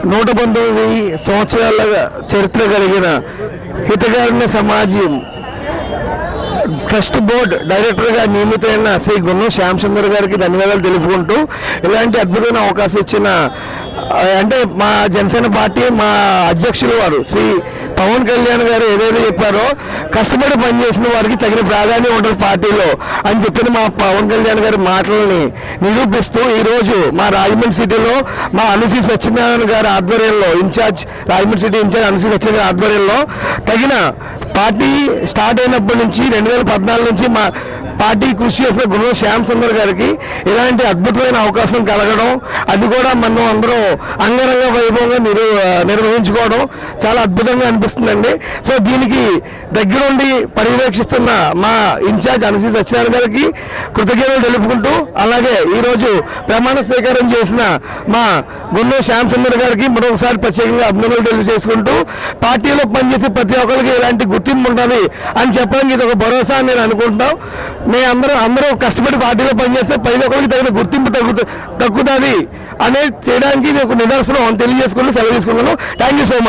119 సంవత్సరాల చరిత్ర కలిగిన హితకారుణ్య సమాజం ట్రస్ట్ బోర్డ్ డైరెక్టర్గా నియమితమైన శ్రీ గున్నం శ్యామ్ సుందర్ గారికి ధన్యవాదాలు తెలుపుకుంటూ ఇలాంటి అద్భుతమైన అవకాశం ఇచ్చిన అంటే మా జనసేన పార్టీ మా అధ్యక్షులు వారు శ్రీ పవన్ కళ్యాణ్ గారు ఏదైతే చెప్పారో కష్టపడి పనిచేసిన వారికి తగిన ప్రాధాన్యం ఉంటుంది పార్టీలో అని చెప్పిన మా పవన్ కళ్యాణ్ గారి మాటలని నిరూపిస్తూ ఈరోజు మా రాజమండ్రి సిటీలో మా అనుశ్రీ సత్యనారాయణ గారి ఆధ్వర్యంలో రాజమండ్రి సిటీ ఇన్ఛార్జ్ అనుశ్రీ సత్యనారాయణ ఆధ్వర్యంలో తగిన పార్టీ స్టార్ట్ అయినప్పటి నుంచి 2014 నుంచి మా పార్టీ కృషి చేసిన గున్నం శ్యామ్ సుందర్ గారికి ఇలాంటి అద్భుతమైన అవకాశం కలగడం అది కూడా మనం అందరూ అంగరంగ వైభవంగా నిర్వహించుకోవడం చాలా అద్భుతంగా అనిపిస్తుందండి. సో దీనికి దగ్గరుండి పర్యవేక్షిస్తున్న మా ఇన్ఛార్జ్ అనుశ్రీ సత్యనారాయణ గారికి కృతజ్ఞతలు తెలుపుకుంటూ అలాగే ఈరోజు ప్రమాణ స్వీకారం చేసిన మా గున్నం శ్యామ్ సుందర్ గారికి మరొకసారి ప్రత్యేకంగా అభినందనలు తెలియజేసుకుంటూ పార్టీలో పనిచేసే ప్రతి ఒక్కరికి ఇలాంటి గుర్తింపు ఉంటుంది అని చెప్పడానికి ఇది ఒక భరోసా అని నేను అనుకుంటున్నాం. అందరూ కష్టపడి పార్టీలో పనిచేస్తే ప్రతి ఒక్కరికి తగిన గుర్తింపు దక్కుతుంది అనేది చేయడానికి ఇది ఒక నిదర్శనం అని తెలియజేసుకుంటూ సెలవు తీసుకున్నాను. Thank you so much.